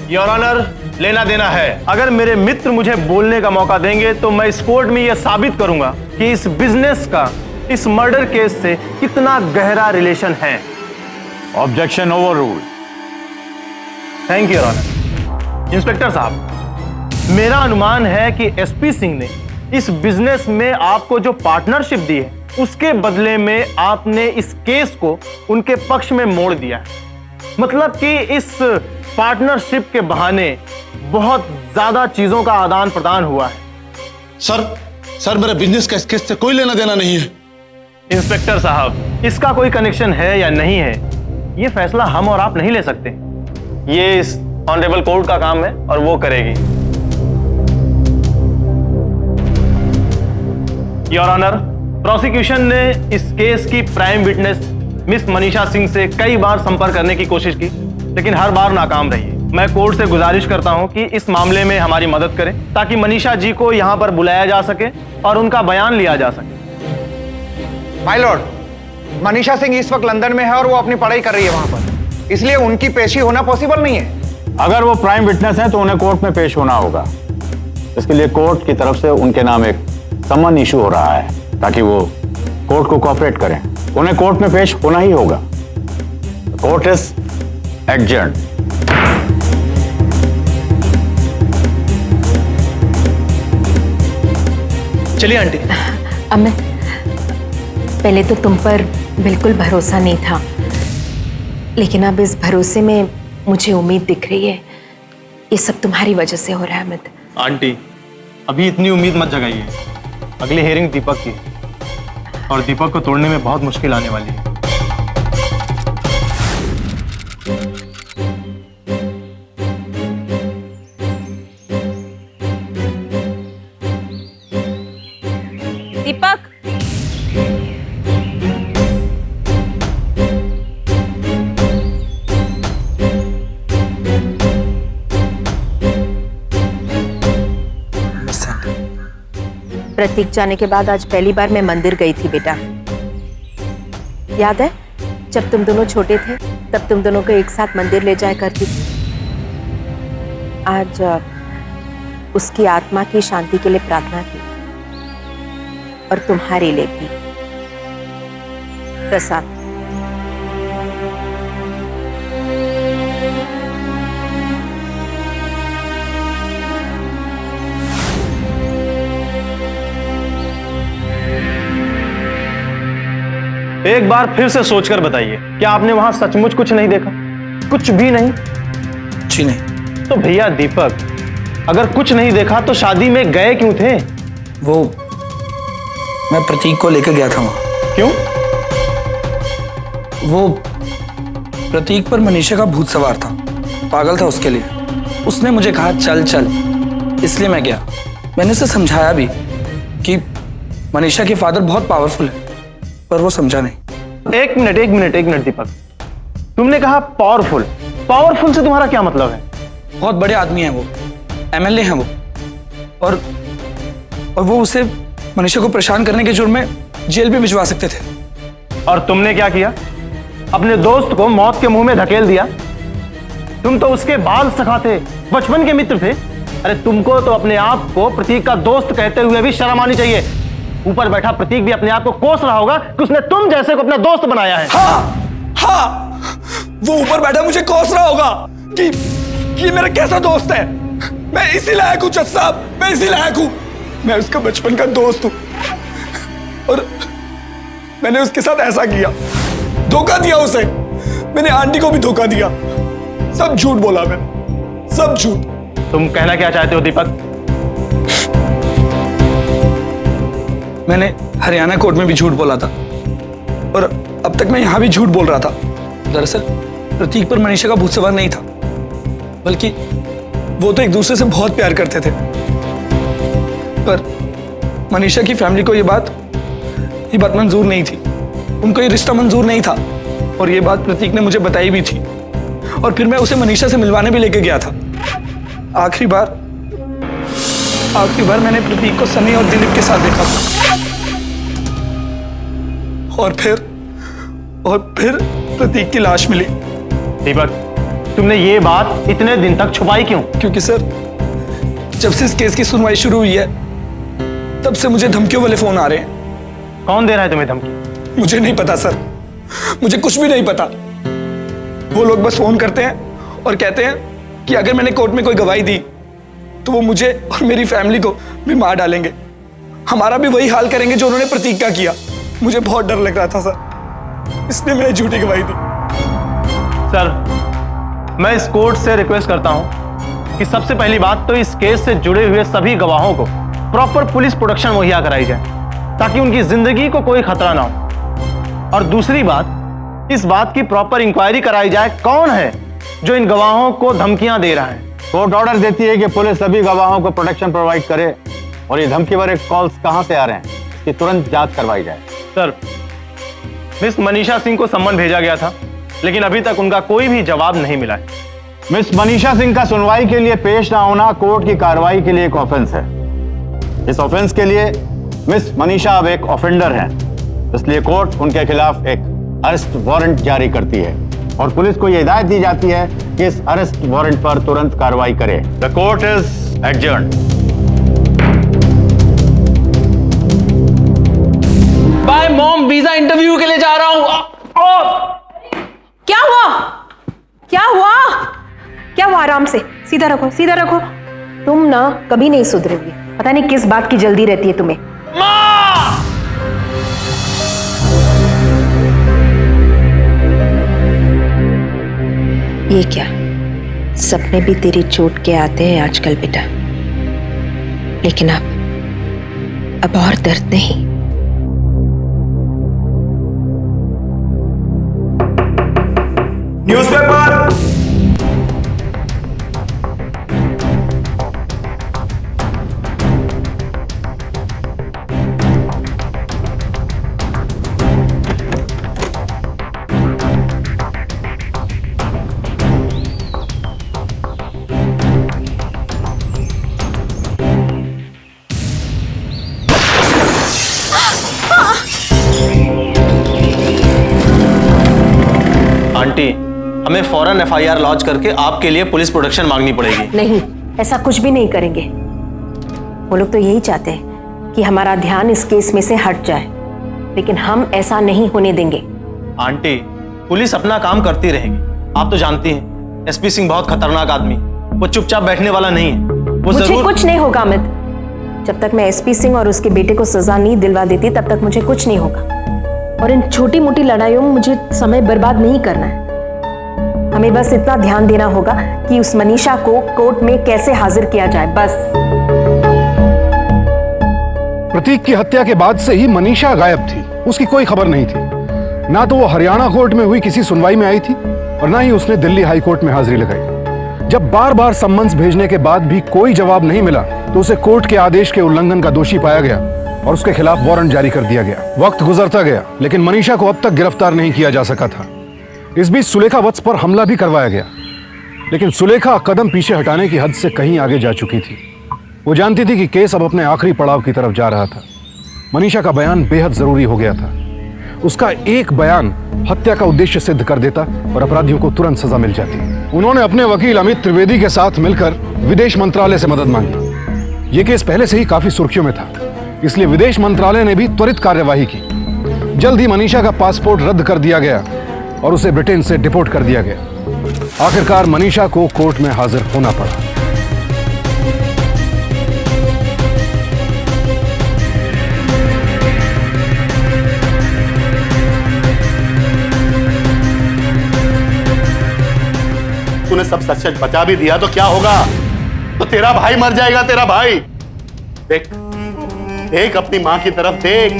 योर ऑनर, लेना देना है। अगर मेरे मित्र मुझे बोलने का मौका देंगे तो मैं इस कोर्ट में यह साबित करूंगा कि इस बिजनेस का इस मर्डर केस से कितना गहरा रिलेशन है। Objection over rule. Thank you your honour. Inspector साहब, मेरा अनुमान है कि एसपी सिंह ने इस बिजनेस में आपको जो पार्टनरशिप दी है उसके बदले में आपने इस केस को उनके पक्ष में मोड़ दिया है। मतलब कि इस पार्टनरशिप के बहाने बहुत ज्यादा चीजों का आदान प्रदान हुआ है। सर मेरे बिजनेस का इस केस से कोई लेना देना नहीं है। इंस्पेक्टर साहब, इसका कोई कनेक्शन है या नहीं है, ये फैसला हम और आप नहीं ले सकते। ये इस ऑनरेबल कोर्ट का काम है और वो करेगी। योर ऑनर, प्रोसिक्यूशन ने इस केस की prime witness miss Manisha Singh से कई बार संपर्क करने की कोशिश की, लेकिन हर बार नाकाम रही है। मैं कोर्ट से गुजारिश करता हूं कि इस मामले में हमारी मदद करें ताकि मनीषा जी को यहां पर बुलाया जा सके और उनका बयान लिया जा सके। माय लॉर्ड, मनीषा सिंह इस वक्त लंदन में है और वो अपनी पढ़ाई कर रही है वहां पर, इसलिए उनकी पेशी होना पॉसिबल नहीं है। अगर वो प्राइम विटनेस हैं तो उन्हें कोर्ट में पेश होना होगा। इसके लिए कोर्ट की तरफ से उनके नाम एक समन इशू हो रहा है ताकि वो कोर्ट को कोऑपरेट करें। उन्हें कोर्ट में पेश होना ही होगा। Court is adjourned. चलिए आंटी। अमित, पहले तो तुम पर बिल्कुल भरोसा नहीं था, लेकिन अब इस भरोसे में मुझे उम्मीद दिख रही है। ये सब तुम्हारी वजह से हो रहा है अमित। आंटी, अभी इतनी उम्मीद मत जगाइए। अगली हियरिंग दीपक की, और दीपक को तोड़ने में बहुत मुश्किल आने वाली है। दीपक, प्रतीक जाने के बाद आज पहली बार मैं मंदिर गई थी बेटा। याद है जब तुम दोनों छोटे थे तब तुम दोनों को एक साथ मंदिर ले जाया करती थी। आज उसकी आत्मा की शांति के लिए प्रार्थना की और तुम्हारे लिए भी। प्रसाद, एक बार फिर से सोचकर बताइए, क्या आपने वहां सचमुच कुछ नहीं देखा? कुछ भी नहीं? जी नहीं। तो भैया दीपक, अगर कुछ नहीं देखा तो शादी में गए क्यों थे? वो मैं प्रतीक को लेकर गया था वहां। क्यों? वो प्रतीक पर मनीषा का भूत सवार था, पागल था उसके लिए। उसने मुझे कहा चल चल, इसलिए मैं गया। मैंने उसे समझाया भी कि मनीषा के फादर बहुत पावरफुल है, पर वो समझा नहीं। एक मिनट दीपक, तुमने कहा पावरफुल। पावरफुल से तुम्हारा क्या मतलब है? बहुत बड़े आदमी हैं वो, एमएलए हैं वो, और वो उसे मनीषा को परेशान करने के जुर्म में जेल भी भिजवा सकते थे। और तुमने क्या किया? अपने दोस्त को मौत के मुंह में धकेल दिया। तुम तो उसके बाल सखा थे, बचपन के मित्र थे। अरे तुमको तो अपने आप को प्रतीक का दोस्त कहते हुए भी शर्म आनी चाहिए। ऊपर बैठा प्रतीक भी अपने आप को कोस रहा होगा कि उसने तुम जैसे को अपना दोस्त बनाया है। हाँ, वो ऊपर बैठा मुझे कोस रहा होगा कि मेरा कैसा दोस्त है। मैं इसी लायक हूं जज साहब, मैं इसी लायक हूं। मैं उसका बचपन का दोस्त हूं और मैंने उसके साथ ऐसा किया, धोखा दिया उसे। मैंने आंटी को भी धोखा दिया। सब झूठ बोला मैंने, सब झूठ। तुम कहना क्या चाहते हो दीपक? मैंने हरियाणा कोर्ट में भी झूठ बोला था और अब तक मैं यहां भी झूठ बोल रहा था। दरअसल प्रतीक पर मनीषा का भूत सवार नहीं था, बल्कि वो तो एक दूसरे से बहुत प्यार करते थे। पर मनीषा की फैमिली को ये बात मंजूर नहीं थी। उनको ये रिश्ता मंजूर नहीं था और ये बात प्रतीक ने मुझे बताई भी थी। और फिर मैं उसे मनीषा से मिलवाने भी लेके गया था। आखिरी बार मैंने प्रतीक को सनी और दिलीप के साथ देखा था। और फिर प्रतीक की लाश मिली। दीपक, तुमने ये बात इतने दिन तक छुपाई क्यों? क्योंकि सर, जब से इस केस की सुनवाई शुरू हुई है तब से मुझे धमकियों वाले फोन आ रहे हैं। कौन दे रहा है तुम्हें धमकी? मुझे नहीं पता सर, मुझे कुछ भी नहीं पता। वो लोग बस फोन करते हैं और कहते हैं कि अगर मैंने कोर्ट में कोई गवाही दी तो वो मुझे और मेरी फैमिली को भी मार डालेंगे। हमारा भी वही हाल करेंगे जो उन्होंने प्रतीक का किया। मुझे बहुत डर लग रहा था सर, इसलिए मैंने झूठी गवाही दी। सर, मैं इस कोर्ट से रिक्वेस्ट करता हूं कि सबसे पहली बात तो इस केस से जुड़े हुए सभी गवाहों को प्रॉपर पुलिस प्रोटेक्शन मुहैया कराई जाए ताकि उनकी जिंदगी को कोई खतरा ना हो। और दूसरी बात, इस बात की प्रॉपर इंक्वायरी कराई जाए कौन है जो इन गवाहों को धमकियां दे रहा है। कोर्ट ऑर्डर देती है कि पुलिस सभी गवाहों को प्रोटेक्शन प्रोवाइड करे और ये धमकी भरे कॉल्स कहां से आ रहे हैं इसकी तुरंत जांच करवाई जाए। सर, मिस मनीषा सिंह को सम्मन भेजा गया था लेकिन अभी तक उनका कोई भी जवाब नहीं मिला है। मिस मनीषा सिंह का सुनवाई के लिए पेश ना होना कोर्ट की कार्रवाई के लिए एक ऑफेंस है। इस ऑफेंस के लिए मिस मनीषा अब एक ऑफेंडर हैं, इसलिए कोर्ट उनके खिलाफ एक अरेस्ट वारंट जारी करती है और पुलिस को यह हिदायत दी जाती है कि इस अरेस्ट वारंट पर तुरंत कार्रवाई करे। The court is adjourned. Bye mom, visa interview के लिए जा रहा हूं। क्या हुआ? क्या हुआ? क्या हुआ? आराम से, सीधा रखो, सीधा रखो। तुम ना कभी नहीं सुधरोगी, पता नहीं किस बात की जल्दी रहती है तुम्हें। ये क्या, सपने भी तेरी चोट के आते हैं आजकल बेटा, लेकिन अब और दर्द नहीं। न्यूज़पेपर। आंटी, हमें फौरन एफआईआर लॉन्च करके आपके लिए पुलिस प्रोटेक्शन मांगनी पड़ेगी। नहीं, ऐसा कुछ भी नहीं करेंगे। वो लोग तो यही चाहते हैं कि हमारा ध्यान इस केस में से हट जाए, लेकिन हम ऐसा नहीं होने देंगे। आंटी, पुलिस अपना काम करती रहेगी। आप तो जानती हैं एसपी सिंह बहुत खतरनाक आदमी, वो चुपचाप बैठने वाला नहीं है। वो मुझे जरूर कुछ नहीं होगा अमित। जब तक मैं एसपी सिंह और उसके बेटे को सजा नहीं दिलवा देती तब तक मुझे कुछ नहीं होगा। और इन छोटी मोटी लड़ाइयों में मुझे समय बर्बाद नहीं करना है। हमें बस इतना ध्यान देना होगा कि उस मनीषा को कोर्ट में कैसे हाजिर किया जाए, बस। प्रतीक की हत्या के बाद से ही मनीषा गायब थी, उसकी कोई खबर नहीं थी। ना तो वो हरियाणा कोर्ट में हुई किसी सुनवाई में आई थी और ना ही उसने दिल्ली हाई कोर्ट में हाजिरी लगाई। जब बार बार सम्मन्स भेजने के बाद भी कोई जवाब नहीं मिला तो उसे कोर्ट के आदेश के उल्लंघन का दोषी पाया गया और उसके खिलाफ वारंट जारी कर दिया गया। वक्त गुजरता गया लेकिन मनीषा को अब तक गिरफ्तार नहीं किया जा सका था। इस बीच सुलेखा वत्स पर हमला भी करवाया गया, लेकिन सुलेखा कदम पीछे हटाने की हद से कहीं आगे जा चुकी थी। वो जानती थी कि केस अब अपने आखिरी पड़ाव की तरफ जा रहा था। मनीषा का बयान बेहद जरूरी हो गया था। उसका एक बयान हत्या का उद्देश्य सिद्ध कर देता और अपराधियों को तुरंत सजा मिल जाती। उन्होंने अपने वकील अमित त्रिवेदी के साथ मिलकर विदेश मंत्रालय से मदद मांगी। ये केस पहले से ही काफी सुर्खियों में था, इसलिए विदेश मंत्रालय ने भी त्वरित कार्यवाही की। जल्द ही मनीषा का पासपोर्ट रद्द कर दिया गया और उसे ब्रिटेन से डिपोर्ट कर दिया गया। आखिरकार मनीषा को कोर्ट में हाजिर होना पड़ा। तूने सब सच सच बता भी दिया तो क्या होगा? तो तेरा भाई मर जाएगा, तेरा भाई। देख देख अपनी मां की तरफ देख।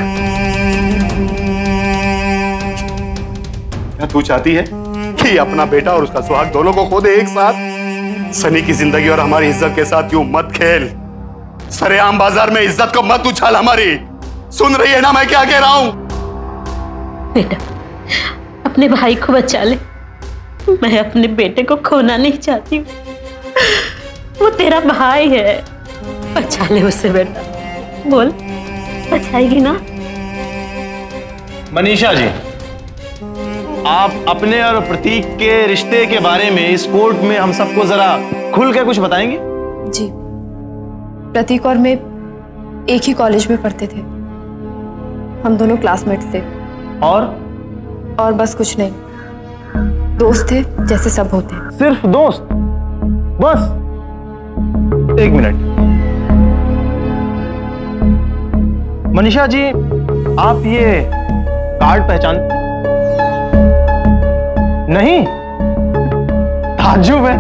क्या तू चाहती है कि अपना बेटा और उसका सुहाग दोनों को खो दे एक साथ? सनी की जिंदगी और हमारी इज्जत के साथ यूं मत खेल। सरेआम बाजार में इज्जत को मत उछाल हमारी। सुन रही है ना मैं क्या कह रहा हूं? बेटा, अपने भाई को बचा ले। मैं अपने बेटे को खोना नहीं चाहती हूँ। वो तेरा भाई है, बचा ले उसे बेटा। बोल, बचाएगी ना? मनीषा जी, आप अपने और प्रतीक के रिश्ते के बारे में इस कोर्ट में हम सबको जरा खुल के कुछ बताएंगे? जी, प्रतीक और मैं एक ही कॉलेज में पढ़ते थे। हम दोनों क्लासमेट्स थे। और बस कुछ नहीं, दोस्त थे जैसे सब होते हैं। सिर्फ दोस्त? बस? एक मिनट, मनीषा जी, आप ये कार्ड पहचान नहीं? ताज्जुब है।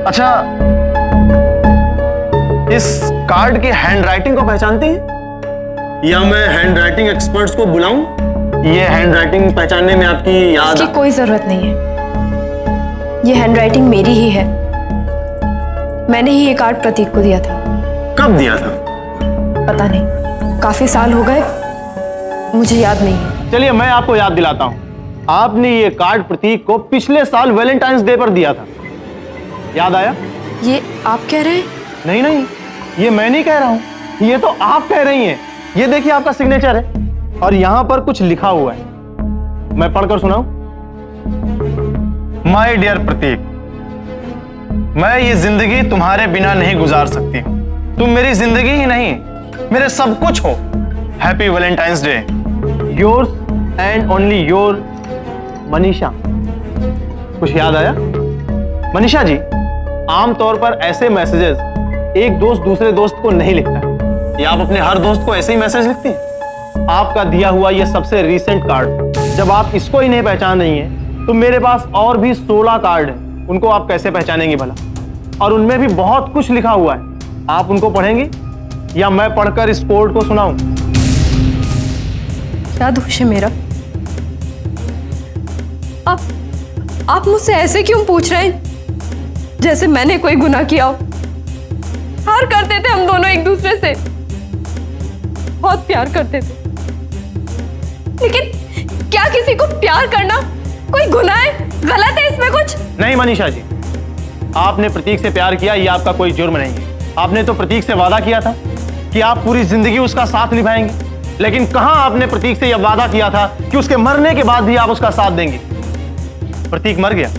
अच्छा, इस कार्ड की हैंडराइटिंग को पहचानती हैं? या मैं हैंडराइटिंग एक्सपर्ट्स को बुलाऊं? ये हैंडराइटिंग पहचानने में आपकी याद? इसकी कोई जरूरत नहीं है, ये हैंडराइटिंग मेरी ही है। मैंने ही ये कार्ड प्रतीक को दिया था। कब दिया था? पता नहीं, काफी साल हो गए, मुझे याद नहीं है। चलिए मैं आपको याद दिलाता हूं। आपने ये कार्ड प्रतीक को पिछले साल वैलेंटाइंस डे पर दिया था, याद आया? ये आप कह रहे हैं? नहीं नहीं, ये मैं नहीं कह रहा हूं, ये तो आप कह रही हैं। ये देखिए आपका सिग्नेचर है और यहां पर कुछ लिखा हुआ है, मैं पढ़कर सुनाऊं? माय डियर प्रतीक, मैं ये जिंदगी तुम्हारे बिना नहीं गुजार सकती हूं। तुम मेरी जिंदगी ही नहीं, मेरे सब कुछ हो। Happy Valentine's day. Yours and only your Manisha. कुछ याद आया? मनीषा जी, आमतौर पर ऐसे मैसेजेस एक दोस्त दूसरे दोस्त को नहीं लिखता है। या आप अपने हर दोस्त को ऐसे ही मैसेज लिखते हैं? आपका दिया हुआ ये सबसे रीसेंट कार्ड, जब आप इसको ही नहीं पहचान रही हैं, तो मेरे पास और भी 16 कार्ड हैं, उनको आप कैसे पहचानेंगी भला? और उनमें भी बहुत कुछ लिखा हुआ है, आप उनको पढ़ेंगी या मैं पढ़कर इस कोड को सुनाऊं? क्या दोष है मेरा? आप मुझसे ऐसे क्यों पूछ रहे हैं, जैसे मैंने कोई गुनाह किया हो? प्यार करते थे हम दोनों एक दूसरे से, बहुत प्यार करते थे, लेकिन क्या किसी को प्यार करना कोई गुनाह है? गलत है इसमें कुछ? नहीं मनीषा जी, आपने प्रतीक से प्यार किया, ये आपका कोई जुर्म नहीं है। आपने तो प्रतीक से वादा किया था कि आप पूरी जिंदगी उसका साथ निभाएंगे, लेकिन कहां आपने प्रतीक से यह वादा किया था कि उसके मरने के बाद भी आप उसका साथ देंगे? प्रतीक मर गया,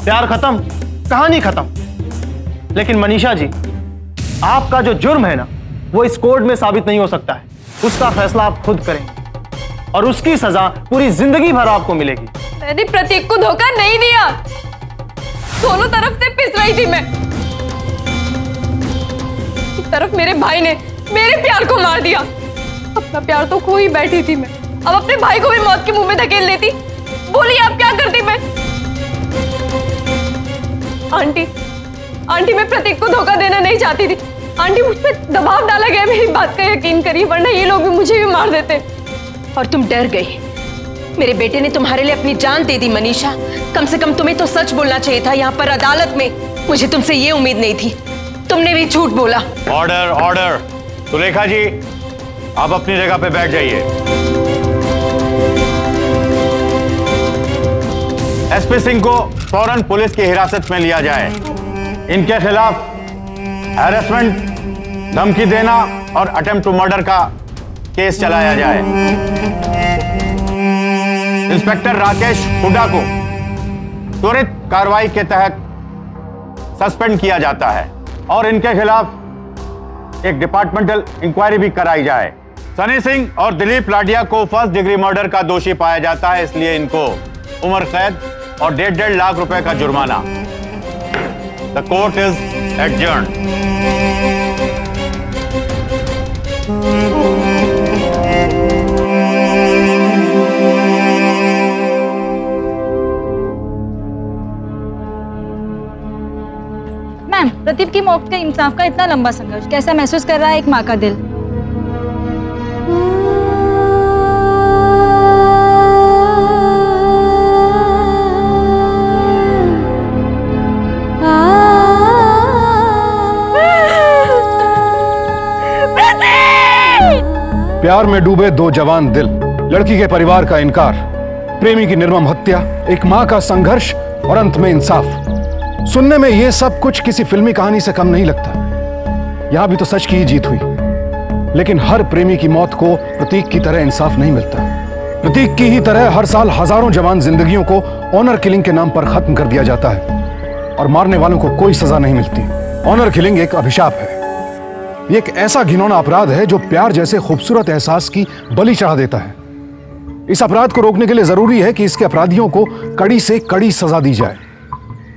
प्यार खत्म, कहानी खत्म। लेकिन मनीषा जी, आपका जो जुर्म है ना, वो इस कोर्ट में साबित नहीं हो सकता है। उसका फैसला आप खुद करें और उसकी सजा पूरी जिंदगी भर आपको मिलेगी। मैंने प्रतीक को धोखा नहीं दिया, दोनों तरफ से पिस रही थी मैं। एक तरफ मेरे भाई ने मेरे प्यार को मार दिया, अपना प्यार तो खो ही बैठी थी मैं। अब अपने भाई को भी मौत के मुंह में धकेल लेती। बोलिए आप क्या करती मैं? आंटी मैं प्रतीक को धोखा देना नहीं चाहती थी। आंटी, मुझ पे दबाव डाला गया, मेरी बात का यकीन करिए, वरना ये लोग भी मुझे भी मार देते। और तुम डर गई। मेरे बेटे ने तुम्हारे लिए अपनी जान दे दी मनीषा। कम से कम तुम्हें तो सच बोलना चाहिए था यहाँ पर अदालत में। मुझे तुमसे ये उम्मीद नहीं थी, तुमने भी झूठ बोला। Order order. सुलेखा जी, आप अपनी जगह पे बैठ जाइए। एसपी सिंह को फौरन पुलिस की हिरासत में लिया जाए। इनके खिलाफ हैरेसमेंट, धमकी देना और अटेम्प्ट टू मर्डर का केस चलाया जाए। इंस्पेक्टर राकेश हुड्डा को त्वरित कार्रवाई के तहत सस्पेंड किया जाता है और इनके खिलाफ एक डिपार्टमेंटल इंक्वायरी भी कराई जाए। सनी सिंह और दिलीप लाडिया को फर्स्ट डिग्री मर्डर का दोषी पाया जाता है, इसलिए इनको उम्र कैद और 1.5 लाख रुपए का जुर्माना। The court is adjourned. Ma'am, Pradeep की मौत का इंसाफ का इतना लंबा संघर्ष, कैसा महसूस कर रहा है एक माँ का दिल? प्यार में डूबे दो जवान दिल, लड़की के परिवार का इनकार, प्रेमी की निर्मम हत्या, एक मां का संघर्ष और अंत में इंसाफ। सुनने में यह सब कुछ किसी फिल्मी कहानी से कम नहीं लगता। यहां भी तो सच की ही जीत हुई, लेकिन हर प्रेमी की मौत को प्रतीक की तरह इंसाफ नहीं मिलता। प्रतीक की ही तरह हर साल हजारों जवान जिंदगियों को ऑनर किलिंग के नाम पर खत्म कर दिया जाता है और मारने वालों को कोई सजा नहीं मिलती। ऑनर किलिंग एक अभिशाप है। ये एक ऐसा घिनौना अपराध है जो प्यार जैसे खूबसूरत एहसास की बलि चढ़ा देता है। इस अपराध को रोकने के लिए जरूरी है कि इसके अपराधियों को कड़ी से कड़ी सजा दी जाए,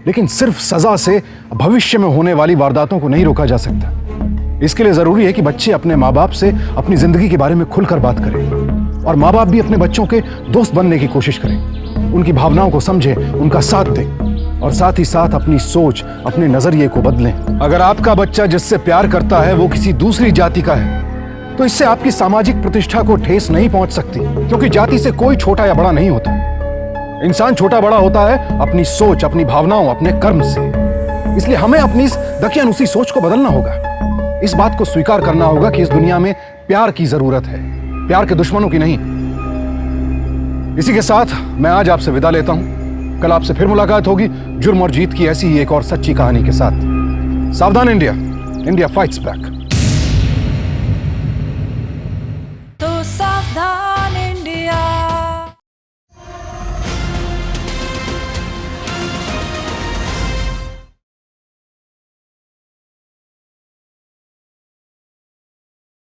लेकिन सिर्फ सजा से भविष्य में होने वाली वारदातों को नहीं रोका जा सकता। इसके लिए जरूरी है कि बच्चे अपने माँ बाप से अपनी जिंदगी के बारे में खुलकर बात करें और माँ बाप भी अपने बच्चों के दोस्त बनने की कोशिश करें, उनकी भावनाओं को समझें, उनका साथ दें और साथ ही साथ अपनी सोच, अपने नजरिए को बदलें। अगर आपका बच्चा जिससे प्यार करता है वो किसी दूसरी जाति का है तो इससे आपकी सामाजिक प्रतिष्ठा को ठेस नहीं पहुंच सकती, क्योंकि जाति से कोई छोटा या बड़ा नहीं होता। इंसान छोटा बड़ा होता है अपनी सोच, अपनी भावनाओं, अपने कर्म से। इसलिए हमें अपनी इस दकियानुसी सोच को बदलना होगा। इस बात को स्वीकार करना होगा कि इस दुनिया में प्यार की जरूरत है, प्यार के दुश्मनों की नहीं। इसी के साथ मैं आज आपसे विदा लेता हूं। कल आपसे फिर मुलाकात होगी जुर्म और जीत की ऐसी ही एक और सच्ची कहानी के साथ। सावधान इंडिया, इंडिया फाइट्स बैक। तो